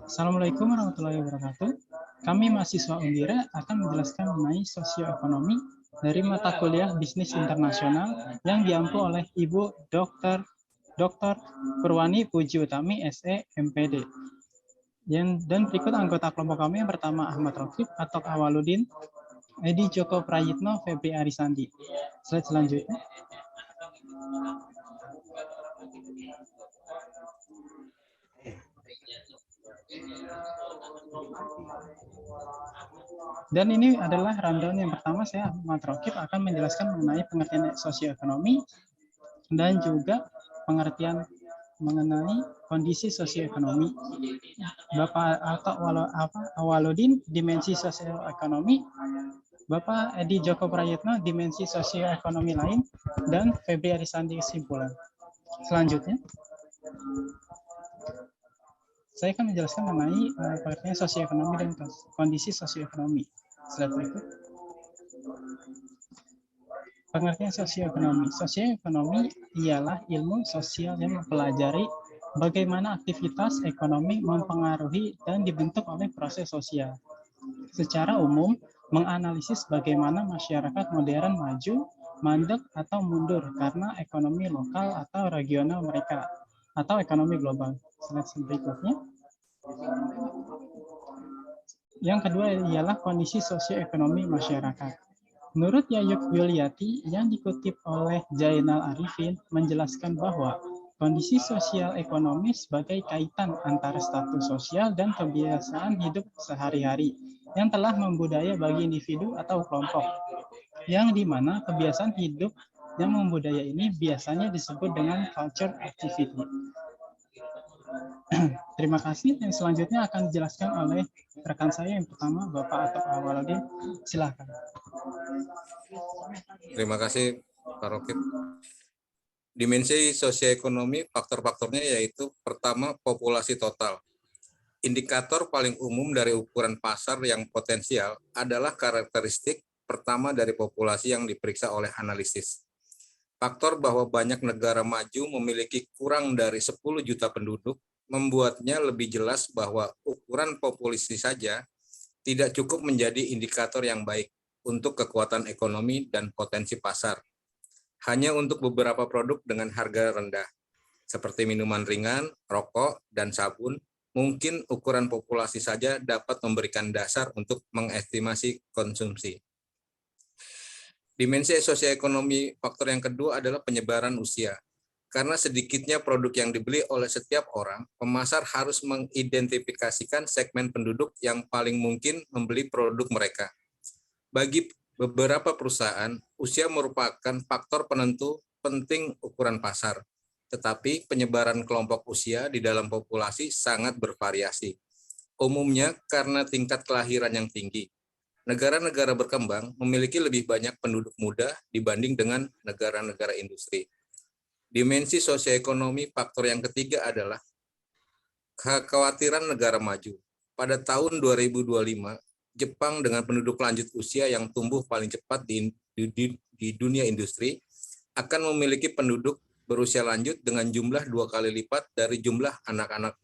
Assalamualaikum warahmatullahi wabarakatuh. Kami mahasiswa Undira akan menjelaskan mengenai sosioekonomi dari mata kuliah bisnis internasional yang diampu oleh Ibu Dr. Purwani Puji Utami, SE, MPD. Dan berikut anggota kelompok kami. Yang pertama Ahmad Rokib, Atok Awaludin, Edi Joko Prayitno, Febri Arisandi. Slide selanjutnya. Dan ini adalah rundown yang pertama. Saya Ahmad Rokib akan menjelaskan mengenai pengertian sosioekonomi dan juga pengertian mengenai kondisi sosioekonomi. Bapak Awaludin, dimensi sosioekonomi. Bapak Edi Joko Prayitno, dimensi sosioekonomi lain, dan Febri Arisandi, kesimpulan. Selanjutnya, saya akan menjelaskan mengenai pengertian sosioekonomi dan kondisi sosioekonomi. Slide berikut. Pengertian sosioekonomi. Sosioekonomi ialah ilmu sosial yang mempelajari bagaimana aktivitas ekonomi mempengaruhi dan dibentuk oleh proses sosial. Secara umum, menganalisis bagaimana masyarakat modern maju, mandek, atau mundur karena ekonomi lokal atau regional mereka, atau ekonomi global. Slide berikutnya. Yang kedua ialah kondisi sosioekonomi masyarakat. Menurut Yayuk Yuliati yang dikutip oleh Jainal Arifin menjelaskan bahwa kondisi sosial ekonomi sebagai kaitan antara status sosial dan kebiasaan hidup sehari-hari yang telah membudaya bagi individu atau kelompok, yang dimana kebiasaan hidup yang membudaya ini biasanya disebut dengan culture activity. Terima kasih. Yang selanjutnya akan dijelaskan oleh rekan saya yang pertama, Bapak Atok Awaludin. Silakan. Terima kasih, Pak Rokib. Dimensi sosioekonomi, faktor-faktornya yaitu pertama, populasi total. Indikator paling umum dari ukuran pasar yang potensial adalah karakteristik pertama dari populasi yang diperiksa oleh analisis. Faktor bahwa banyak negara maju memiliki kurang dari 10 juta penduduk membuatnya lebih jelas bahwa ukuran populasi saja tidak cukup menjadi indikator yang baik untuk kekuatan ekonomi dan potensi pasar. Hanya untuk beberapa produk dengan harga rendah, seperti minuman ringan, rokok, dan sabun, mungkin ukuran populasi saja dapat memberikan dasar untuk mengestimasi konsumsi. Dimensi sosioekonomi faktor yang kedua adalah penyebaran usia. Karena sedikitnya produk yang dibeli oleh setiap orang, pemasar harus mengidentifikasikan segmen penduduk yang paling mungkin membeli produk mereka. Bagi beberapa perusahaan, usia merupakan faktor penentu penting ukuran pasar. Tetapi penyebaran kelompok usia di dalam populasi sangat bervariasi. Umumnya karena tingkat kelahiran yang tinggi. Negara-negara berkembang memiliki lebih banyak penduduk muda dibanding dengan negara-negara industri. Dimensi sosioekonomi faktor yang ketiga adalah kekhawatiran negara maju. Pada tahun 2025, Jepang dengan penduduk lanjut usia yang tumbuh paling cepat di dunia industri akan memiliki penduduk berusia lanjut dengan jumlah 2 kali lipat dari jumlah anak-anak.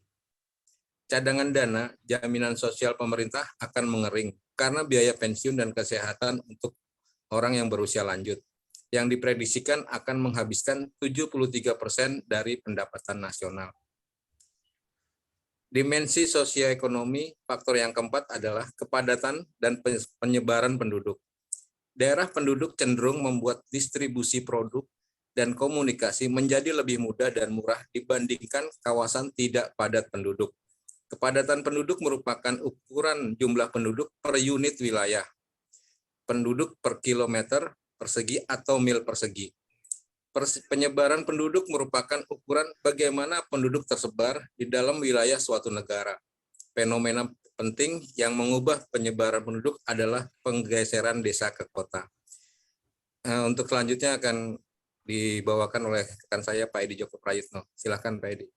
Cadangan dana jaminan sosial pemerintah akan mengering karena biaya pensiun dan kesehatan untuk orang yang berusia lanjut, yang diprediksikan akan menghabiskan 73% dari pendapatan nasional. Dimensi sosioekonomi, faktor yang keempat adalah kepadatan dan penyebaran penduduk. Daerah penduduk cenderung membuat distribusi produk dan komunikasi menjadi lebih mudah dan murah dibandingkan kawasan tidak padat penduduk. Kepadatan penduduk merupakan ukuran jumlah penduduk per unit wilayah, penduduk per kilometer persegi atau mil persegi. Penyebaran penduduk merupakan ukuran bagaimana penduduk tersebar di dalam wilayah suatu negara. Fenomena penting yang mengubah penyebaran penduduk adalah penggeseran desa ke kota. Untuk selanjutnya akan dibawakan oleh rekan saya Pak Edi Joko Prayitno. Silakan Pak Edi.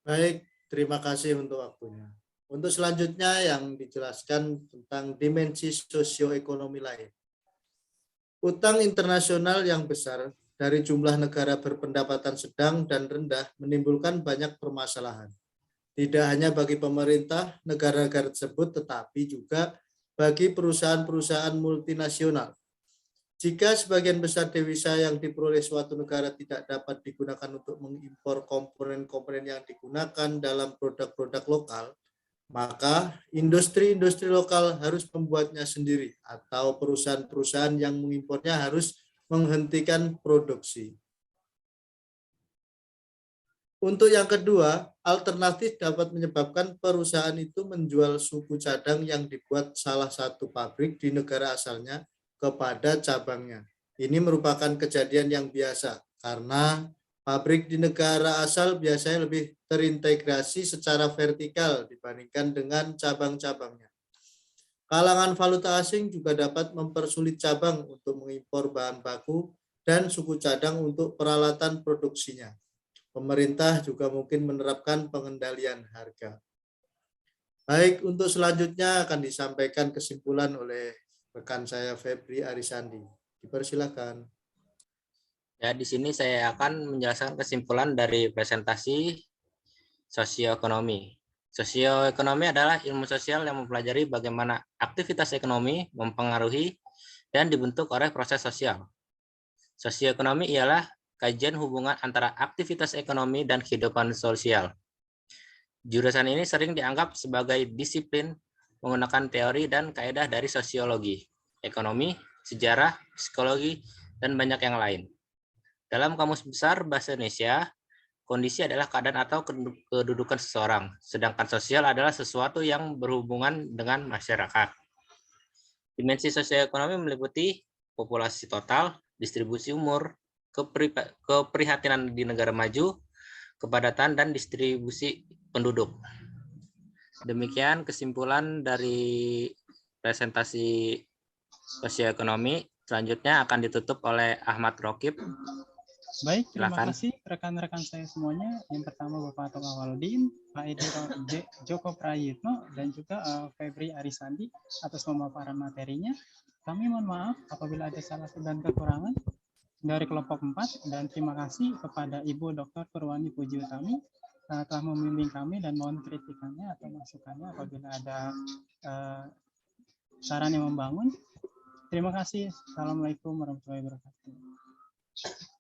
Baik, terima kasih untuk waktunya. Untuk selanjutnya yang dijelaskan tentang dimensi sosioekonomi lain. Utang internasional yang besar dari jumlah negara berpendapatan sedang dan rendah menimbulkan banyak permasalahan. Tidak hanya bagi pemerintah negara-negara tersebut, tetapi juga bagi perusahaan-perusahaan multinasional. Jika sebagian besar devisa yang diperoleh suatu negara tidak dapat digunakan untuk mengimpor komponen-komponen yang digunakan dalam produk-produk lokal, maka industri-industri lokal harus membuatnya sendiri atau perusahaan-perusahaan yang mengimpornya harus menghentikan produksi. Untuk yang kedua, alternatif dapat menyebabkan perusahaan itu menjual suku cadang yang dibuat salah satu pabrik di negara asalnya kepada cabangnya. Ini merupakan kejadian yang biasa karena pabrik di negara asal biasanya lebih terintegrasi secara vertikal dibandingkan dengan cabang-cabangnya. Kalangan valuta asing juga dapat mempersulit cabang untuk mengimpor bahan baku dan suku cadang untuk peralatan produksinya. Pemerintah juga mungkin menerapkan pengendalian harga. Baik, untuk selanjutnya akan disampaikan kesimpulan oleh rekan saya Febri Arisandi. Dipersilakan. Ya, di sini saya akan menjelaskan kesimpulan dari presentasi sosioekonomi. Sosioekonomi adalah ilmu sosial yang mempelajari bagaimana aktivitas ekonomi mempengaruhi dan dibentuk oleh proses sosial. Sosioekonomi ialah kajian hubungan antara aktivitas ekonomi dan kehidupan sosial. Jurusan ini sering dianggap sebagai disiplin menggunakan teori dan kaidah dari sosiologi, ekonomi, sejarah, psikologi, dan banyak yang lain. Dalam Kamus Besar Bahasa Indonesia, kondisi adalah keadaan atau kedudukan seseorang, sedangkan sosial adalah sesuatu yang berhubungan dengan masyarakat. Dimensi sosioekonomi meliputi populasi total, distribusi umur, keprihatinan di negara maju, kepadatan, dan distribusi penduduk. Demikian kesimpulan dari presentasi sosioekonomi. Selanjutnya akan ditutup oleh Ahmad Rokib. Baik, terima Silakan. kasih rekan-rekan saya semuanya. Yang pertama Bapak Atok Awaludin, Pak Edi Joko Prayitno, dan juga Febri Arisandi atas pemaparan materinya. Kami mohon maaf apabila ada salah dan kekurangan dari kelompok 4, dan terima kasih kepada Ibu Dr. Purwani Puji Utami telah membimbing kami, dan mohon kritikannya atau masukannya apabila ada saran yang membangun. Terima kasih. Assalamualaikum warahmatullahi wabarakatuh.